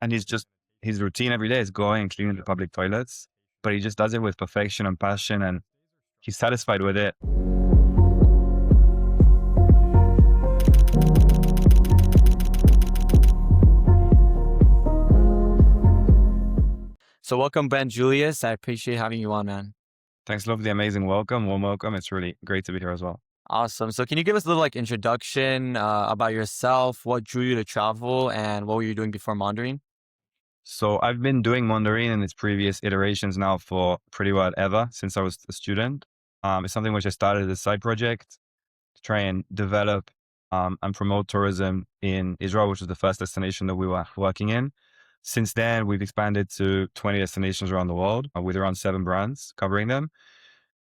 And his routine every day is going and cleaning the public toilets, but he just does it with perfection and passion, and he's satisfied with it. So welcome, Ben Julius. I appreciate having you on, man. Thanks a lot for the amazing welcome, warm welcome. It's really great to be here as well. Awesome. So can you give us a little introduction about yourself? What drew you to travel, and what were you doing before Mondarine? So I've been doing Mondarine in its previous iterations now for pretty well ever since I was a student. It's something which I started as a side project to try and develop and promote tourism in Israel, which was the first destination that we were working in. Since then, we've expanded to 20 destinations around the world with around 7 brands covering them.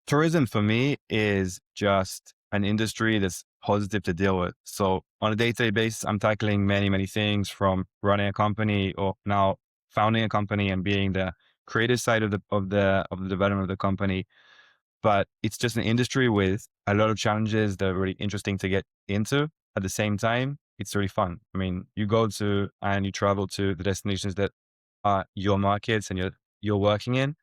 Tourism for me is just an industry that's positive to deal with. So on a day-to-day basis, I'm tackling many, many things from running a company or now founding a company and being the creative side of the development of the company. But it's just an industry with a lot of challenges that are really interesting to get into. At the same time, it's really fun. I mean, you go to and you travel to the destinations that are your markets and you're working in,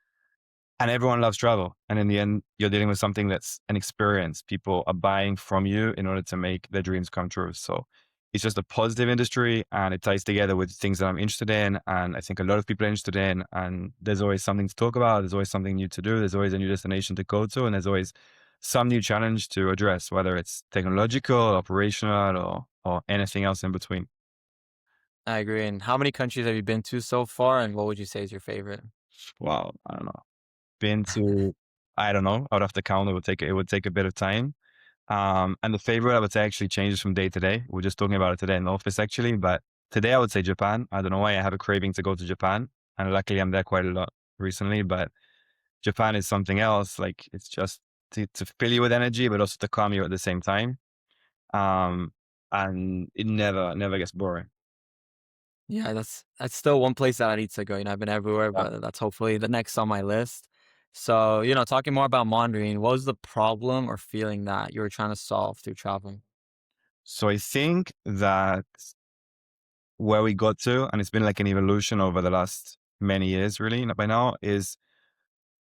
and everyone loves travel. And in the end, you're dealing with something that's an experience. People are buying from you in order to make their dreams come true. So it's just a positive industry, and it ties together with things that I'm interested in. And I think a lot of people are interested in, and there's always something to talk about. There's always something new to do. There's always a new destination to go to. And there's always some new challenge to address, whether it's technological, operational, or anything else in between. I agree. And how many countries have you been to so far, and what would you say is your favorite? Wow. I don't know. Been to, I don't know. I would have to count. It would take a bit of time. And the favorite, I would say, actually changes from day to day. We're just talking about it today in the office, actually. But today, I would say Japan. I don't know why I have a craving to go to Japan, and luckily, I'm there quite a lot recently. But Japan is something else. Like it's just to fill you with energy, but also to calm you at the same time. Um, and it never gets boring. Yeah, that's still one place that I need to go. I've been everywhere, Yeah. but that's hopefully the next on my list. So, talking more about Mondarine, what was the problem or feeling that you were trying to solve through traveling? So I think that where we got to, and it's been like an evolution over the last many years, really, by now, is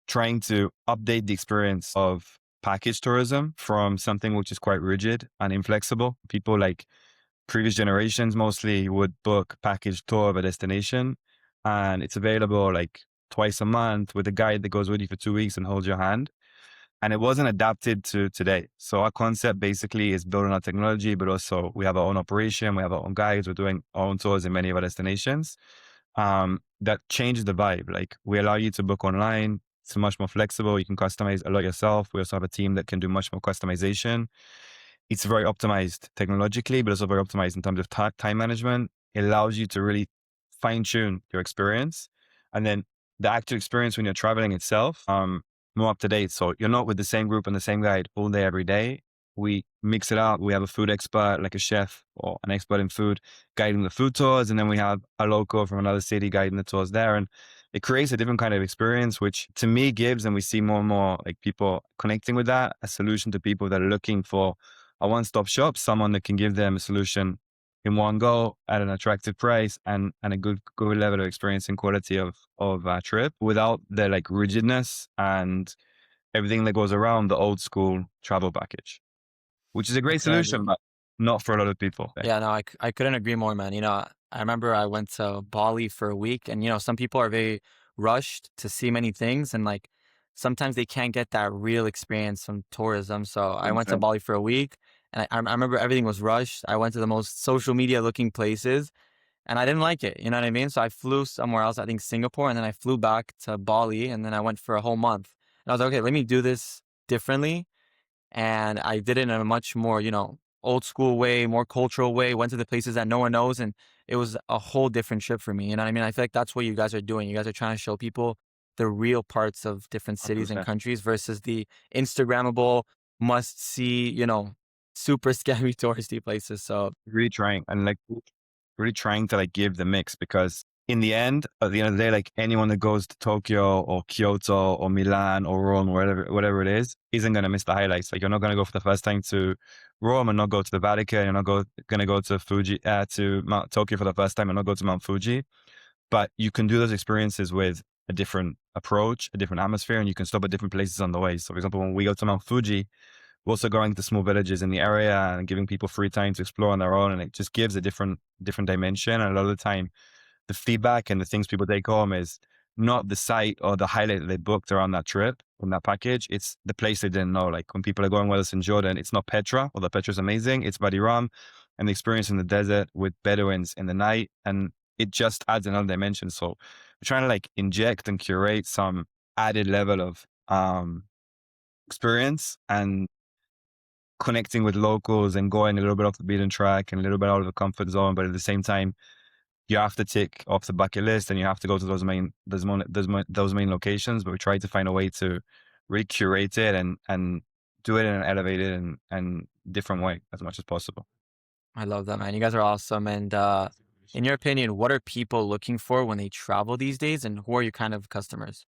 trying to update the experience of package tourism from something which is quite rigid and inflexible. People like previous generations mostly would book package tour of a destination, and it's available like twice a month with a guide that goes with you for 2 weeks and holds your hand. And it wasn't adapted to today. So our concept basically is building our technology, but also we have our own operation, we have our own guides, we're doing our own tours in many of our destinations. That changes the vibe. Like we allow you to book online. It's much more flexible. You can customize a lot yourself. We also have a team that can do much more customization. It's very optimized technologically, but also very optimized in terms of time management. It allows you to really fine tune your experience. And then the actual experience when you're traveling itself, more up to date. So you're not with the same group and the same guide all day, every day. We mix it up. We have a food expert, like a chef or an expert in food, guiding the food tours. And then we have a local from another city guiding the tours there. And it creates a different kind of experience, which to me gives, and we see more and more like people connecting with that, a solution to people that are looking for a one-stop shop, someone that can give them a solution in one go at an attractive price and a good level of experience and quality of a trip without the like rigidness and everything that goes around the old school travel package, which is a I great couldn't solution, agree. but not for a lot of people. Yeah, no, I couldn't agree more, man. I remember I went to Bali for a week, and some people are very rushed to see many things, and like sometimes they can't get that real experience from tourism. So I went to 100%. Bali for a week, and I remember everything was rushed. I went to the most social media looking places, and I didn't like it. You know what I mean? So I flew somewhere else, I think Singapore, and then I flew back to Bali, and then I went for a whole month. And I was like, okay, let me do this differently, and I did it in a much more, old school way, more cultural way, went to the places that no one knows. And it was a whole different trip for me. You know what I mean? I feel like that's what you guys are doing. You guys are trying to show people the real parts of different cities and 100%. countries versus the Instagrammable, must see, super scammy touristy places. So Really trying and like really trying to like give the mix, because in the end, at the end of the day, like anyone that goes to Tokyo or Kyoto or Milan or Rome or whatever it is, isn't going to miss the highlights. Like you're not going to go for the first time to Rome and not go to the Vatican. You're not going to go to Fuji, to Mount Tokyo for the first time and not go to Mount Fuji. but you can do those experiences with a different approach, a different atmosphere, and you can stop at different places on the way. So, for example, when we go to Mount Fuji, we're also going to small villages in the area and giving people free time to explore on their own, and it just gives a different dimension. And a lot of the time, the feedback and the things people take home is not the site or the highlight that they booked around that trip on that package. It's the place they didn't know. Like when people are going with us in Jordan, it's not Petra, although Petra is amazing. It's Wadi Rum and the experience in the desert with Bedouins in the night. And it just adds another dimension. So we're trying to like inject and curate some added level of experience and connecting with locals and going a little bit off the beaten track and a little bit out of the comfort zone. But at the same time, you have to tick off the bucket list and you have to go to those main locations. But we try to find a way to recurate it and do it in an elevated and different way as much as possible. I love that, man. You guys are awesome. And in your opinion, what are people looking for when they travel these days, and who are your kind of customers?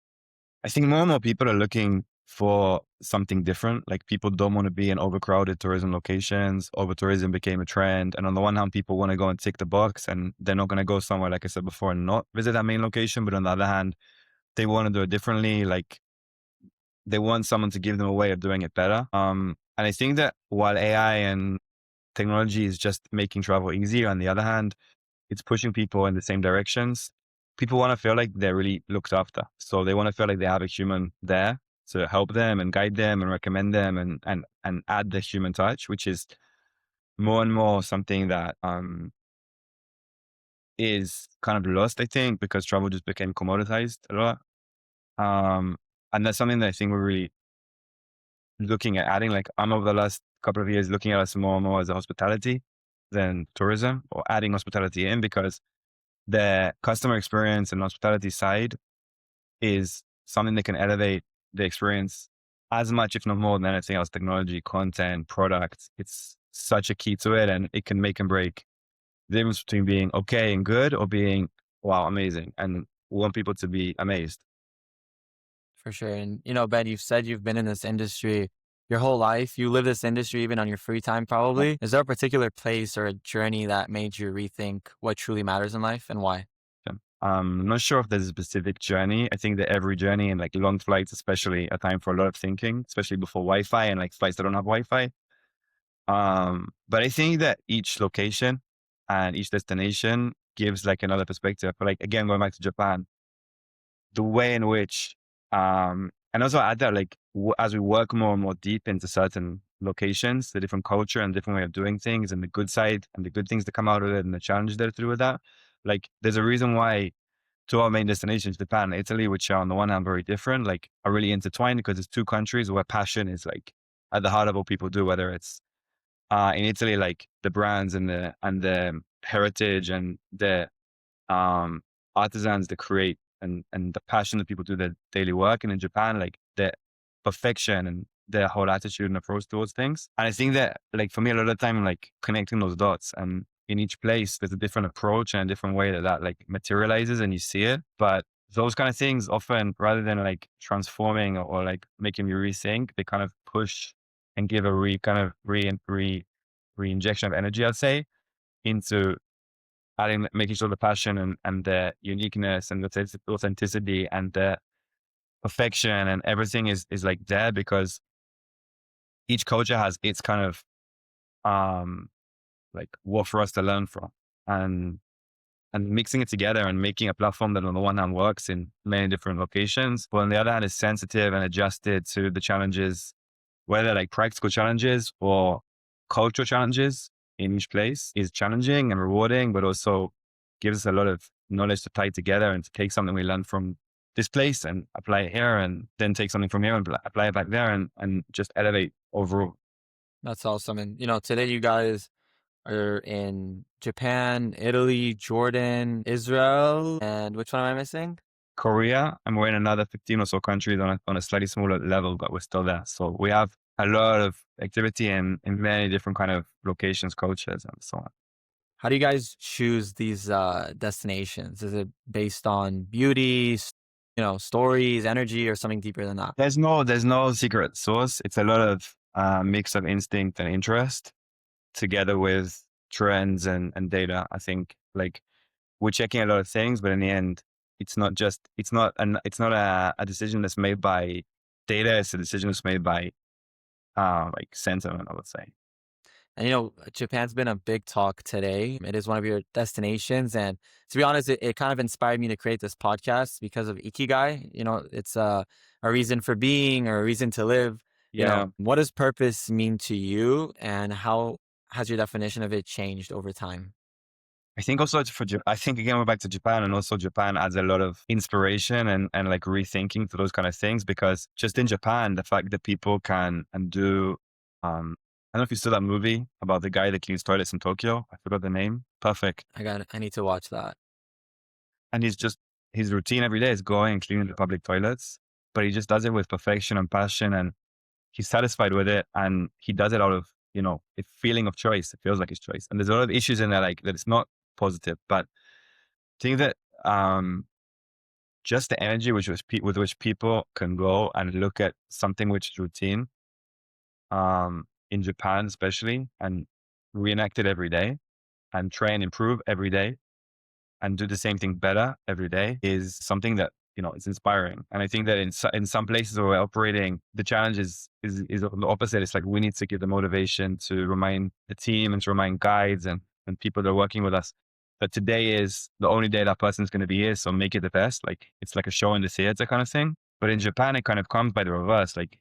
I think more and more people are looking for something different. Like people don't want to be in overcrowded tourism locations. Over tourism became a trend. And on the one hand, people want to go and tick the box and they're not going to go somewhere, like I said before, and not visit that main location. But on the other hand, they want to do it differently. Like they want someone to give them a way of doing it better. And I think that while AI and technology is just making travel easier, on the other hand, it's pushing people in the same directions. People want to feel like they're really looked after. So they want to feel like they have a human there to help them and guide them and recommend them and add the human touch, which is more and more something that is kind of lost, I think, because travel just became commoditized a lot. Um, and that's something that I think we're really looking at adding. Like I'm over the last couple of years looking at us more and more as a hospitality than tourism, or adding hospitality in, because the customer experience and hospitality side is something that can elevate the experience as much, if not more than anything else. Technology, content, product, it's such a key to it, and it can make and break the difference between being okay and good or being, wow, amazing. And we want people to be amazed. For sure. And, Ben, you've said you've been in this industry your whole life. You live this industry even on your free time, probably. Is there a particular place or a journey that made you rethink what truly matters in life and why? I'm not sure if there's a specific journey. I think that every journey and like long flights, especially, a time for a lot of thinking, especially before Wi-Fi and like flights that don't have Wi-Fi. But I think that each location and each destination gives like another perspective. But like again, going back to Japan, the way in which, and also add that like as we work more and more deep into certain locations, the different culture and different way of doing things, and the good side and the good things that come out of it, and the challenges that are through with that. Like, there's a reason why two of our main destinations, Japan and Italy, which are on the one hand very different, like are really intertwined because it's two countries where passion is like at the heart of what people do. Whether it's in Italy, like the brands and the heritage and the um, artisans that create and the passion that people do their daily work. And in Japan, like the perfection and their whole attitude and approach towards things. And I think that like for me, a lot of the time, like connecting those dots, and in each place, there's a different approach and a different way that like materializes and you see it. But those kind of things often, rather than like transforming or like making you rethink, they kind of push and give a re-injection of energy, I'd say, into adding, making sure the passion and the uniqueness and the authenticity and the perfection and everything is like there, because each culture has its kind of um like what for us to learn from, and mixing it together and making a platform that on the one hand works in many different locations, but on the other hand is sensitive and adjusted to the challenges, whether like practical challenges or cultural challenges in each place, is challenging and rewarding, but also gives us a lot of knowledge to tie together and to take something we learned from this place and apply it here, and then take something from here and apply it back there, and just elevate overall. That's awesome. And, today you guys are in Japan, Italy, Jordan, Israel, and which one am I missing? Korea, and we're in another 15 or so countries on a slightly smaller level, but we're still there. So we have a lot of activity in many different kind of locations, cultures, and so on. How do you guys choose these destinations? Is it based on beauty, stories, energy, or something deeper than that? There's no secret sauce. It's a lot of mix of instinct and interest together with trends and data. I think like we're checking a lot of things, but in the end, it's not a decision that's made by data. It's a decision that's made by like sentiment, I would say. And Japan's been a big talk today. It is one of your destinations. And to be honest, it kind of inspired me to create this podcast because of Ikigai. It's a reason for being or a reason to live. Yeah. What does purpose mean to you, and how has your definition of it changed over time? I think also I think again, we're back to Japan, and also Japan adds a lot of inspiration and like rethinking to those kind of things, because just in Japan, the fact that people can and do, I don't know if you saw that movie about the guy that cleans toilets in Tokyo. I forgot the name. Perfect. I need to watch that. And his routine every day is going and cleaning the public toilets, but he just does it with perfection and passion, and he's satisfied with it, and he does it out of, a feeling of choice. It feels like his choice. And there's a lot of issues in there, like that it's not positive, but I think that just the energy with which people can go and look at something which is routine, in Japan especially, and reenact it every day and try and improve every day and do the same thing better every day is something that, it's inspiring. And I think that in some places where we're operating, the challenge is the opposite. It's like we need to give the motivation to remind the team and to remind guides and people that are working with us that today is the only day that person's going to be here. So make it the best. Like it's like a show in the theater kind of thing. But in Japan, it kind of comes by the reverse. Like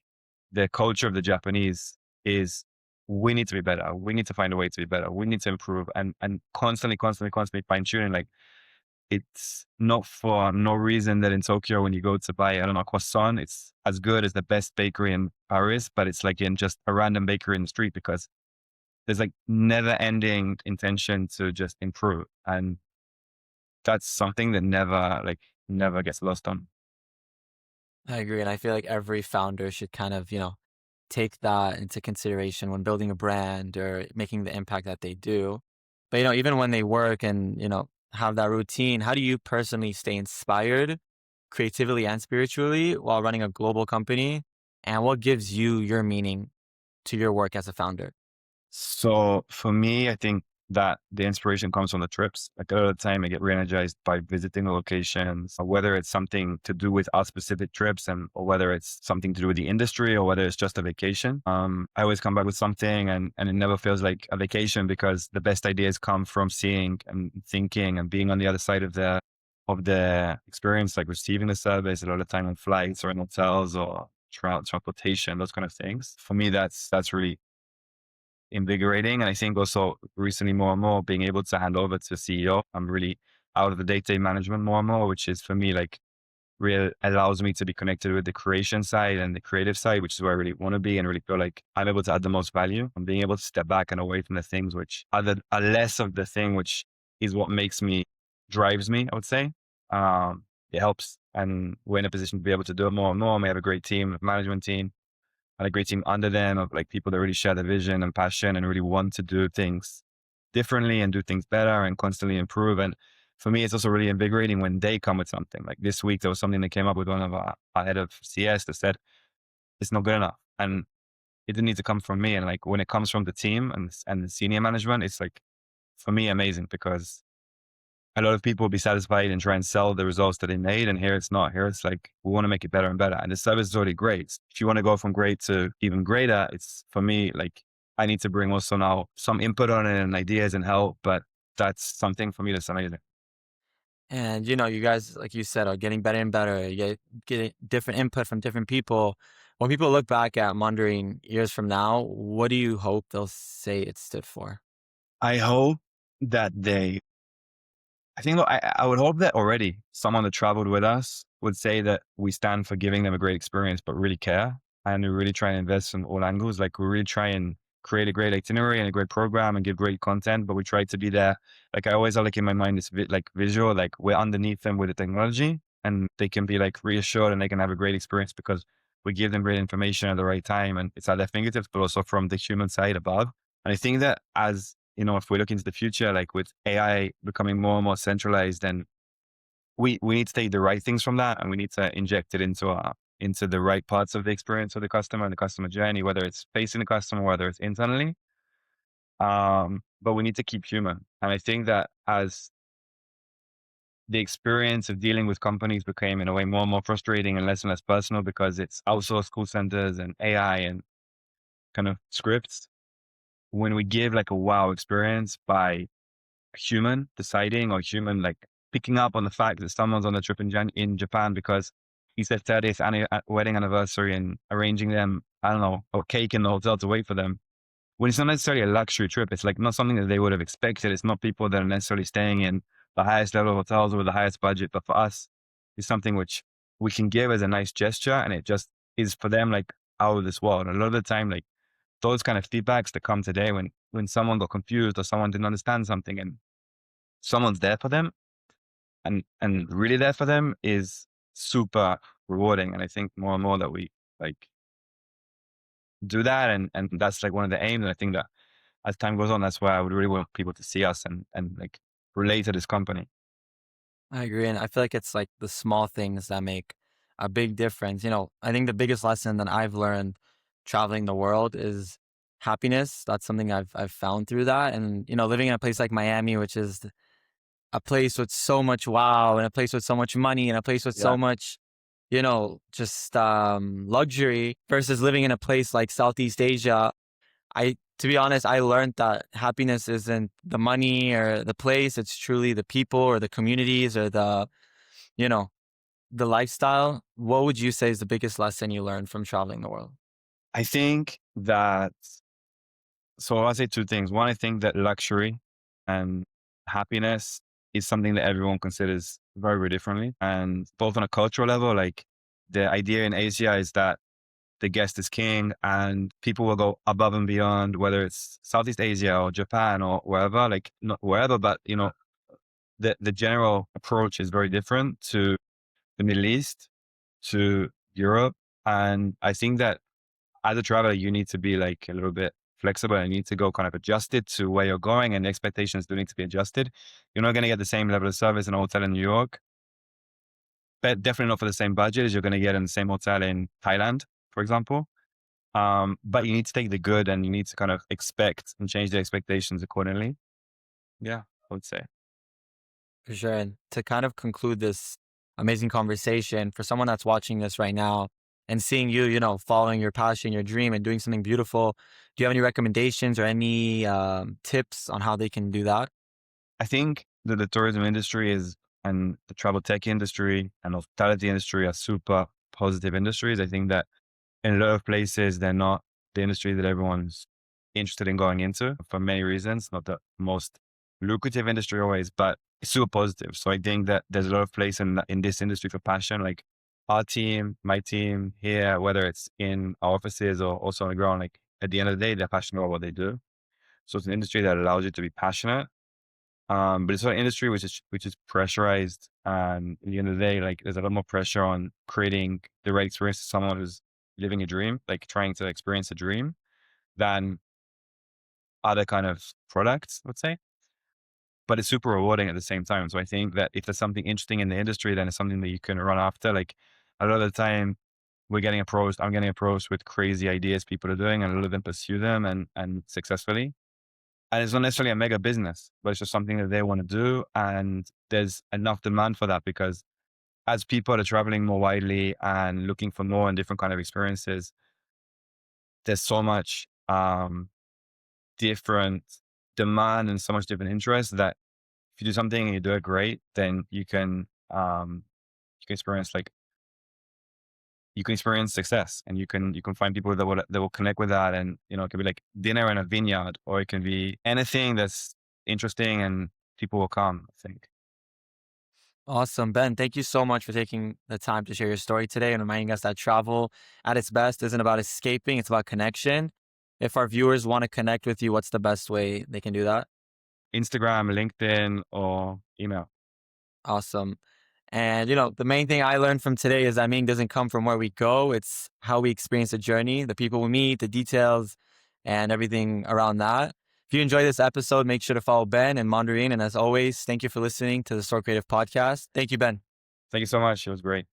the culture of the Japanese is we need to be better. We need to find a way to be better. We need to improve and constantly fine tuning. Like it's not for no reason that in Tokyo, when you go to buy, I don't know, croissant, it's as good as the best bakery in Paris, but it's like in just a random bakery in the street, because there's like never ending intention to just improve. And that's something that never gets lost on. I agree. And I feel like every founder should kind of, take that into consideration when building a brand or making the impact that they do. But, even when they work and, have that routine, how do you personally stay inspired creatively and spiritually while running a global company? And what gives you your meaning to your work as a founder? So for me, I think that the inspiration comes from the trips. Like a lot of the time I get re-energized by visiting the locations, or whether it's something to do with our specific trips or whether it's something to do with the industry or whether it's just a vacation. I always come back with something, and it never feels like a vacation, because the best ideas come from seeing and thinking and being on the other side of the experience, like receiving the service a lot of time on flights or in hotels or transportation, those kind of things. For me, that's really invigorating. And I think also recently more and more being able to hand over to CEO, I'm really out of the day-to-day management more and more, which is for me like real allows me to be connected with the creation side and the creative side, which is where I really want to be and really feel like I'm able to add the most value. I'm being able to step back and away from the things which are less of the thing which is what drives me, I would say. It helps. And we're in a position to be able to do it more and more. We have a great team, a management team, and a great team under them of like people that really share the vision and passion and really want to do things differently and do things better and constantly improve. And for me, it's also really invigorating when they come with something. Like this week, there was something that came up with one of our head of CS that said, it's not good enough. And it didn't need to come from me. And like when it comes from the team and the senior management, it's like, for me, amazing, because a lot of people will be satisfied and try and sell the results that they made. And here it's not. Here it's like, we want to make it better and better. And the service is already great. If you want to go from great to even greater, it's for me, like I need to bring also now some input on it and ideas and help. But that's something for me that's amazing. And you guys, like you said, are getting better and better. Getting different input from different people. When people look back at Mondarine years from now, what do you hope they'll say it stood for? I hope that I think I would hope that already someone that traveled with us would say that we stand for giving them a great experience, but really care. And we really try and invest in all angles. Like we really try and create a great itinerary and a great program and give great content, but we try to be there. Like I always have like in my mind, this like visual, like we're underneath them with the technology and they can be like reassured and they can have a great experience because we give them great information at the right time and it's at their fingertips, but also from the human side above. And I think that as if we look into the future, like with AI becoming more and more centralized, then we need to take the right things from that and we need to inject it into the right parts of the experience of the customer and the customer journey, whether it's facing the customer, whether it's internally. But we need to keep human. And I think that as the experience of dealing with companies became in a way more and more frustrating and less personal because it's outsourced call centers and AI and kind of scripts. When we give like a wow experience by a human deciding or human like picking up on the fact that someone's on a trip in Japan because it's their 30th wedding anniversary and arranging them, I don't know, a cake in the hotel to wait for them. When it's not necessarily a luxury trip, it's like not something that they would have expected. It's not people that are necessarily staying in the highest level of hotels with the highest budget. But for us, it's something which we can give as a nice gesture. And it just is for them like out of this world. And a lot of the time, like those kind of feedbacks that come today when someone got confused or someone didn't understand something and someone's there for them and really there for them is super rewarding. And I think more and more that we like do that and that's like one of the aims. And I think that as time goes on, that's why I would really want people to see us and like relate to this company. I agree, and I feel like it's like the small things that make a big difference. I think the biggest lesson that I've learned traveling the world is happiness. That's something I've found through that, and living in a place like Miami, which is a place with so much wow, and a place with so much money, and a place with Yeah. so much, just luxury, versus living in a place like Southeast Asia. To be honest, I learned that happiness isn't the money or the place. It's truly the people or the communities or you know, the lifestyle. What would you say is the biggest lesson you learned from traveling the world? I think that, so I'll say two things. One, I think that luxury and happiness is something that everyone considers very, very differently. And both on a cultural level, like the idea in Asia is that the guest is king and people will go above and beyond, whether it's Southeast Asia or Japan or wherever, like not wherever, but the general approach is very different to the Middle East, to Europe. And I think that as a traveler, you need to be like a little bit flexible and you need to go kind of adjusted to where you're going and the expectations do need to be adjusted. You're not going to get the same level of service in a hotel in New York, but definitely not for the same budget as you're going to get in the same hotel in Thailand, for example. But you need to take the good and you need to kind of expect and change the expectations accordingly. Yeah, I would say. For sure. And to kind of conclude this amazing conversation, for someone that's watching this right now and seeing you, following your passion, your dream, and doing something beautiful, do you have any recommendations or any tips on how they can do that? I think that the tourism industry is and the travel tech industry and hospitality industry are super positive industries. I think that in a lot of places, they're not the industry that everyone's interested in going into for many reasons. Not the most lucrative industry always, but it's super positive. So I think that there's a lot of place in this industry for passion. Like our team, my team here, whether it's in our offices or also on the ground, like at the end of the day, they're passionate about what they do. So it's an industry that allows you to be passionate. But it's an industry which is pressurized. And at the end of the day, like there's a lot more pressure on creating the right experience to someone who's living a dream, like trying to experience a dream than other kind of products, let's say. But it's super rewarding at the same time. So I think that if there's something interesting in the industry, then it's something that you can run after. Like a lot of the time I'm getting approached with crazy ideas people are doing and a lot of them pursue them and successfully. And it's not necessarily a mega business, but it's just something that they want to do. And there's enough demand for that because as people are traveling more widely and looking for more and different kind of experiences, there's so much different demand and so much different interest that if you do something and you do it great, then you can experience like you can experience success and you can find people that will connect with that. And it can be like dinner in a vineyard or it can be anything that's interesting and people will come, I think. Awesome. Ben, thank you so much for taking the time to share your story today and reminding us that travel at its best isn't about escaping, it's about connection. If our viewers want to connect with you, what's the best way they can do that? Instagram, LinkedIn, or email. Awesome. And the main thing I learned from today is that meaning doesn't come from where we go. It's how we experience the journey, the people we meet, the details, and everything around that. If you enjoyed this episode, make sure to follow Ben and Mondarine. And as always, thank you for listening to the Store Creative Podcast. Thank you, Ben. Thank you so much. It was great.